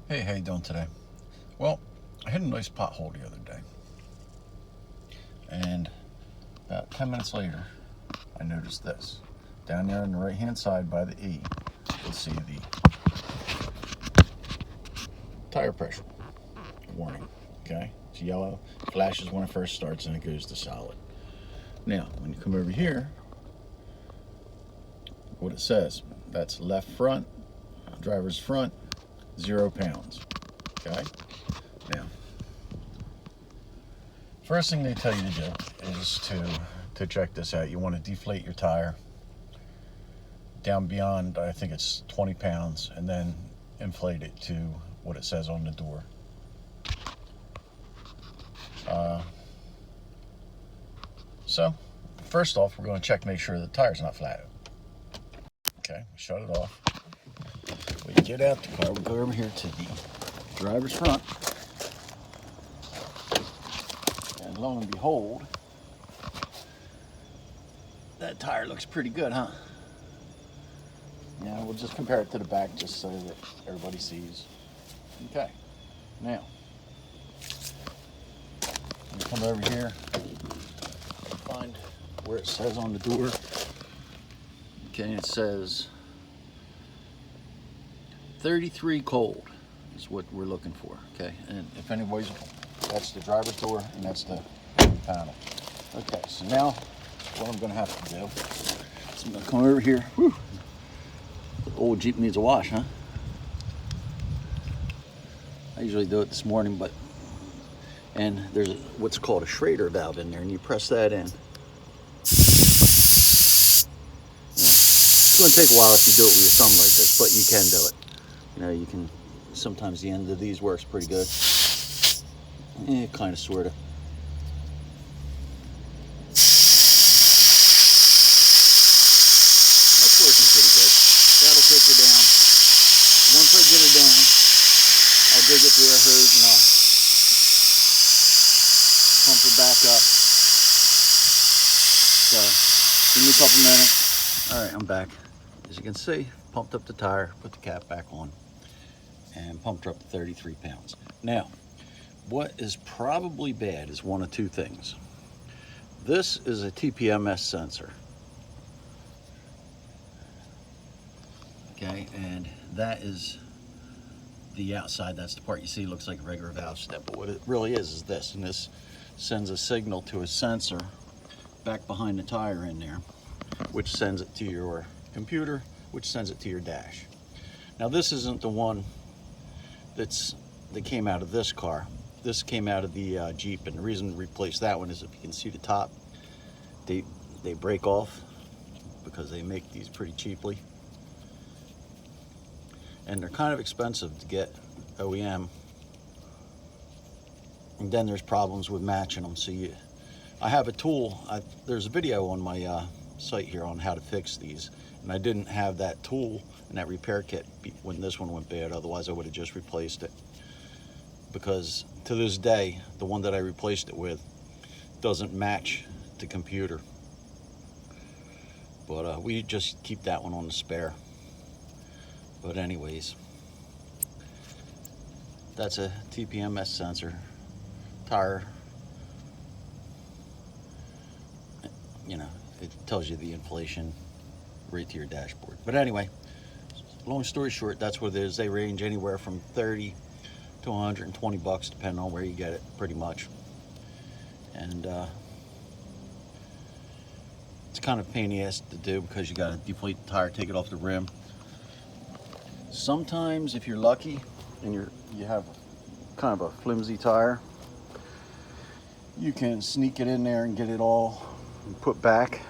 Hey, how you doing today? Well, I hit a nice pothole the other day, and about 10 minutes later, I noticed this. Down there on the right-hand side by the E, you'll see the tire pressure warning, okay? It's yellow, flashes when it first starts, and it goes to solid. Now, when you come over here, what it says, that's left front, driver's front, 0 pounds, okay? Now, first thing they tell you to do is to check this out. You want to deflate your tire down beyond, I think it's 20 pounds, and then inflate it to what it says on the door. So, first off, we're going to check to make sure the tire's not flat. Okay, shut it off. We get out the car, we go over here to the driver's front, and lo and behold, that tire looks pretty good, huh? Yeah, we'll just compare it to the back just so that everybody sees. Okay, now, we come over here and find where it says on the door. Okay, it says 33 cold is what we're looking for, okay? And if anybody's, that's the driver's door and that's the panel. Okay, so now what I'm gonna have to do is I'm gonna come over here. Whew. The old Jeep needs a wash, huh? I usually do it this morning, and there's what's called a Schrader valve in there, and you press that in. It's going to take a while if you do it with your thumb like this, but you can do it. You know, you can, sometimes the end of these works pretty good. Kind of, sort of. That's working pretty good. That'll take her down. Once I get her down, I'll dig it through a hose and I'll pump her back up. So, give me a couple minutes. All right, I'm back. As you can see, pumped up the tire, put the cap back on, and pumped her up to 33 pounds. Now, what is probably bad is one of two things. This is a Tpms sensor. Okay, and that is the outside. That's the part you see looks like a regular valve step, but what it really is this, and this sends a signal to a sensor back behind the tire in there, which sends it to your computer, which sends it to your dash. Now this isn't the one that came out of this car. This came out of the Jeep, and the reason we replaced that one is if you can see the top, they break off because they make these pretty cheaply, and they're kind of expensive to get OEM, and then there's problems with matching them. So I have a tool. There's a video on my site here on how to fix these, and I didn't have that tool and that repair kit when this one went bad. Otherwise I would have just replaced it, because to this day the one that I replaced it with doesn't match the computer, but we just keep that one on the spare. But anyways, that's a Tpms sensor. Tire, you know, it tells you the inflation right to your dashboard. But anyway, long story short, that's what it is. They range anywhere from 30 to 120 bucks depending on where you get it, pretty much. And it's kind of a pain in the ass to do because you got to deflate the tire, take it off the rim. Sometimes if you're lucky and you have kind of a flimsy tire, you can sneak it in there and get it all put back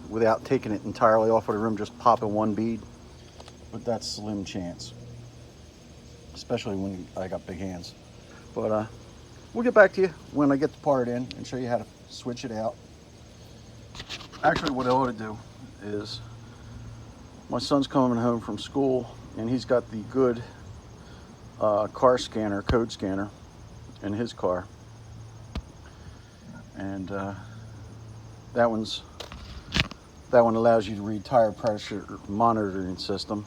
without taking it entirely off of the rim, just popping one bead. But that's slim chance, especially when I got big hands. But we'll get back to you when I get the part in and show you how to switch it out. Actually, what I ought to do is, my son's coming home from school and he's got the good car scanner, code scanner in his car, and that one allows you to read tire pressure monitoring system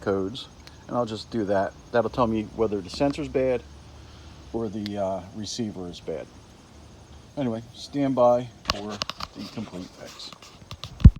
codes, and I'll just do that. That'll tell me whether the sensor's bad or the receiver is bad. Anyway, stand by for the complete fix.